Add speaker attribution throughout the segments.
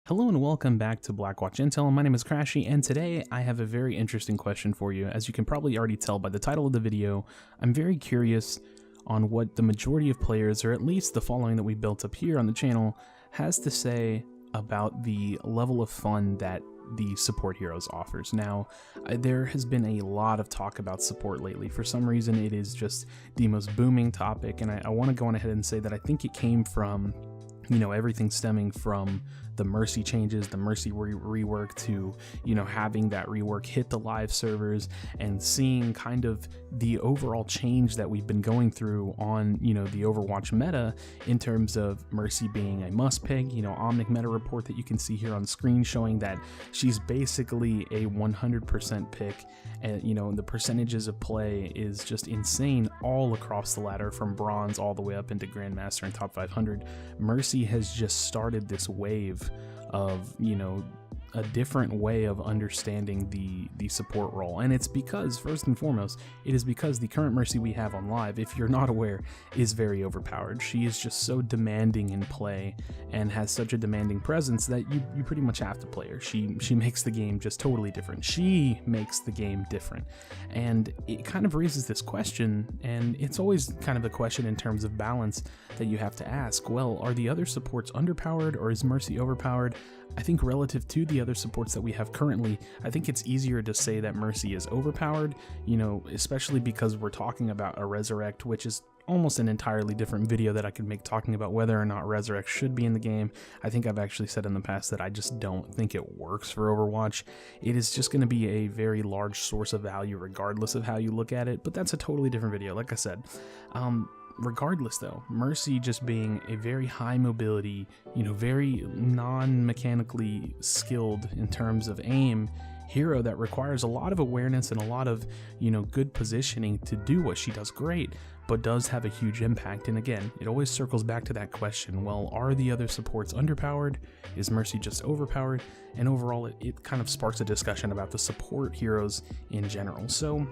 Speaker 1: Hello and welcome back to Blackwatch Intel. My name is Crashy, and today I have a very interesting question for you. As you can probably already tell by the title of the video, I'm very curious on what the majority of players, or at least the following that we built up here on the channel, has to say about the level of fun that the support heroes offers. Now, there has been a lot of talk about support lately. For some reason, it is just the most booming topic, and I want to go on ahead and say that I think it came from everything stemming from the Mercy changes, the Mercy rework to, having that rework hit the live servers and seeing kind of the overall change that we've been going through on, the Overwatch meta in terms of Mercy being a must pick, Omnic meta report that you can see here on screen showing that she's basically a 100% pick, and, the percentages of play is just insane all across the ladder from bronze all the way up into Grandmaster and top 500. Mercy has just started this wave of, a different way of understanding the support role, and it's because, first and foremost, it is because the current Mercy we have on live, if you're not aware, is very overpowered. She is just so demanding in play and has such a demanding presence that you pretty much have to play her. She makes the game just totally different. She makes the game different, and it kind of raises this question, and it's always kind of a question in terms of balance that you have to ask. Well, are the other supports underpowered, or is Mercy overpowered? I think relative to the other supports that we have currently, I think it's easier to say that Mercy is overpowered, especially because we're talking about a Resurrect, which is almost an entirely different video that I could make talking about whether or not Resurrect should be in the game. I think I've actually said in the past that I just don't think it works for Overwatch. It is just going to be a very large source of value regardless of how you look at it, but that's a totally different video, like I said. Regardless though, Mercy just being a very high mobility, very non-mechanically skilled in terms of aim hero that requires a lot of awareness and a lot of, good positioning to do what she does great, but does have a huge impact. And again, it always circles back to that question, well, are the other supports underpowered? Is Mercy just overpowered? And overall, it kind of sparks a discussion about the support heroes in general. So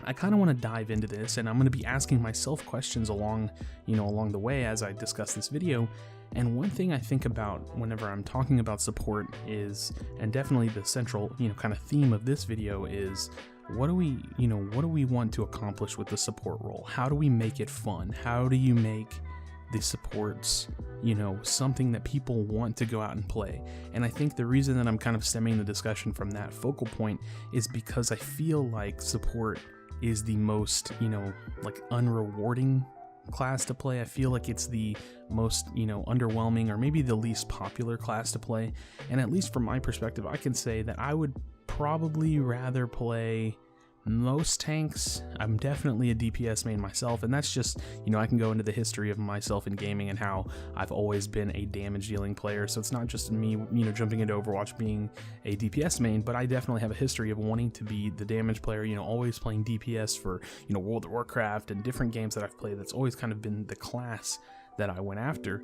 Speaker 1: I kind of want to dive into this, and I'm going to be asking myself questions along the way as I discuss this video. And one thing I think about whenever I'm talking about support is, and definitely the central, kind of theme of this video is, what do we want to accomplish with the support role? How do we make it fun? How do you make the supports, something that people want to go out and play? And I think the reason that I'm kind of stemming the discussion from that focal point is because I feel like support is the most, unrewarding class to play. I feel like it's the most, underwhelming, or maybe the least popular class to play. And at least from my perspective, I can say that I would probably rather play most tanks. I'm definitely a DPS main myself, and that's just, I can go into the history of myself in gaming and how I've always been a damage dealing player, so it's not just me, jumping into Overwatch being a DPS main, but I definitely have a history of wanting to be the damage player, always playing DPS for, World of Warcraft and different games that I've played. That's always kind of been the class that I went after.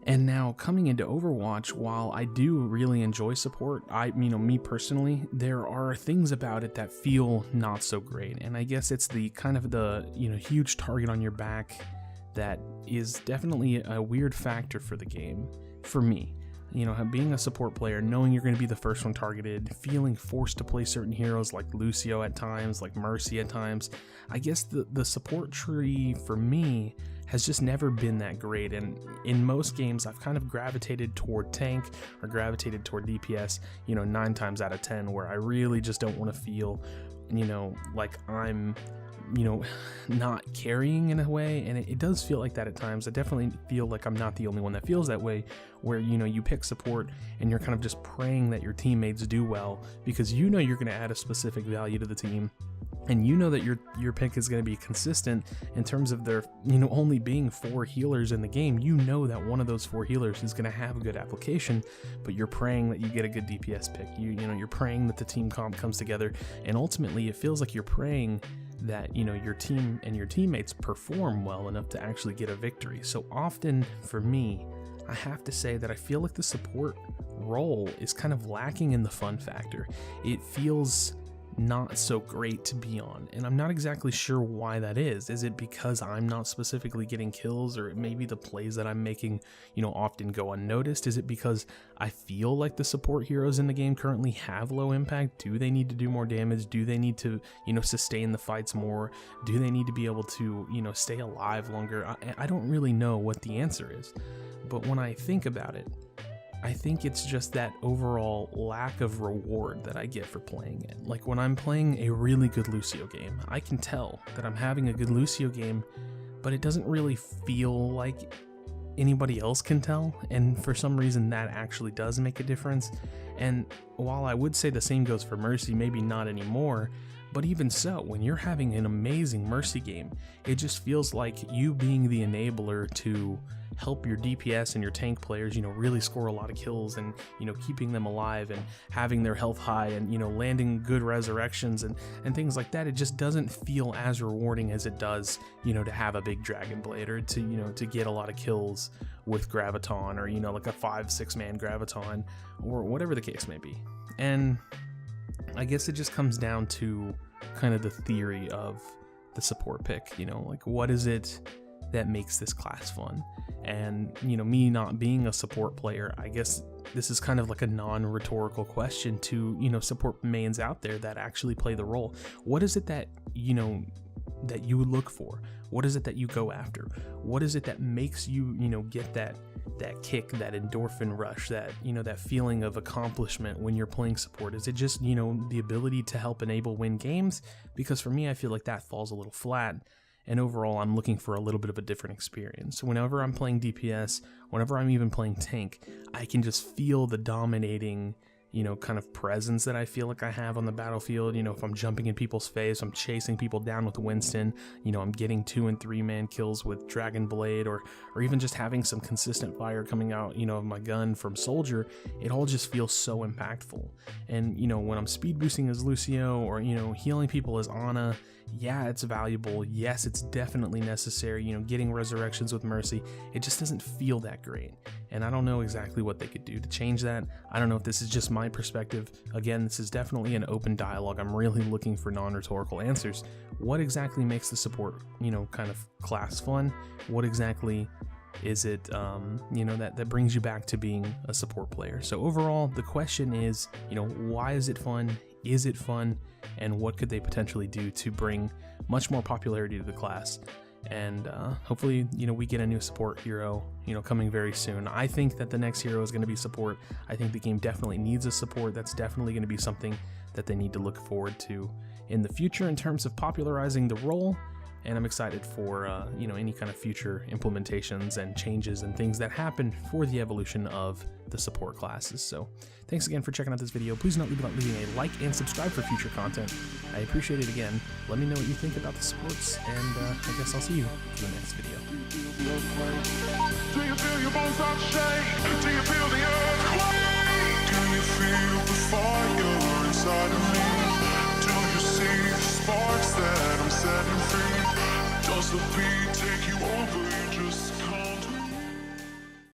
Speaker 1: And now coming into Overwatch, while I do really enjoy support, me personally, there are things about it that feel not so great. And I guess it's the kind of the, huge target on your back that is definitely a weird factor for the game, for me. Being a support player, knowing you're going to be the first one targeted, feeling forced to play certain heroes like Lucio at times, like Mercy at times. I guess the support tree for me has just never been that great, and in most games I've kind of gravitated toward tank or gravitated toward DPS, 9 times out of 10, where I really just don't want to feel, like I'm not carrying in a way, and it does feel like that at times. I definitely feel like I'm not the only one that feels that way, where you pick support and you're kind of just praying that your teammates do well because you're going to add a specific value to the team, and that your pick is going to be consistent in terms of there only being 4 healers in the game. That one of those 4 healers is going to have a good application, but you're praying that you get a good DPS pick. You're praying that the team comp comes together, and ultimately it feels like you're praying that your team and your teammates perform well enough to actually get a victory. So often for me, I have to say that I feel like the support role is kind of lacking in the fun factor. It feels not so great to be on, and I'm not exactly sure why that is. Is it because I'm not specifically getting kills, or maybe the plays that I'm making, often go unnoticed? Is it because I feel like the support heroes in the game currently have low impact? Do they need to do more damage? Do they need to, sustain the fights more? Do they need to be able to, stay alive longer? I don't really know what the answer is, but when I think about it, I think it's just that overall lack of reward that I get for playing it. Like when I'm playing a really good Lucio game, I can tell that I'm having a good Lucio game, but it doesn't really feel like anybody else can tell, and for some reason that actually does make a difference. And while I would say the same goes for Mercy, maybe not anymore, but even so, when you're having an amazing Mercy game, it just feels like you being the enabler to help your DPS and your tank players, really score a lot of kills, and, keeping them alive and having their health high, and, landing good resurrections and things like that. It just doesn't feel as rewarding as it does, to have a big Dragon Blade, or to, to get a lot of kills with Graviton, or, like a 5-6 man Graviton, or whatever the case may be. And I guess it just comes down to kind of the theory of the support pick, like what is it that makes this class fun? And, me not being a support player, I guess this is kind of like a non-rhetorical question to, support mains out there that actually play the role. What is it that, that you would look for? What is it that you go after? What is it that makes you, get that kick, that endorphin rush, that, that feeling of accomplishment when you're playing support? Is it just, the ability to help enable win games? Because for me, I feel like that falls a little flat. And overall, I'm looking for a little bit of a different experience. Whenever I'm playing DPS, whenever I'm even playing tank, I can just feel the dominating, kind of presence that I feel like I have on the battlefield. If I'm jumping in people's face, I'm chasing people down with Winston, I'm getting 2 and 3 man kills with Dragon Blade, or even just having some consistent fire coming out, of my gun from Soldier. It all just feels so impactful. And, when I'm speed boosting as Lucio, or, healing people as Ana, yeah, it's valuable. Yes, it's definitely necessary. Getting resurrections with Mercy, it just doesn't feel that great. And I don't know exactly what they could do to change that. I don't know if this is just my perspective. Again, this is definitely an open dialogue. I'm really looking for non-rhetorical answers. What exactly makes the support, kind of class fun? What exactly is it, that brings you back to being a support player? So overall, the question is, why is it fun? Is it fun? And what could they potentially do to bring much more popularity to the class? And hopefully, we get a new support hero, coming very soon. I think that the next hero is going to be support. I think the game definitely needs a support. That's definitely going to be something that they need to look forward to in the future in terms of popularizing the role. And I'm excited for, any kind of future implementations and changes and things that happen for the evolution of the support classes. So thanks again for checking out this video. Please don't leave without leaving a like and subscribe for future content. I appreciate it again. Let me know what you think about the supports, and I guess I'll see you for the next video.
Speaker 2: Do you feel your bones start to shake? Do you feel the earthquake? Do you feel the fire inside of me? Do you see the sparks that I'm setting free? Does the beat take you over? You just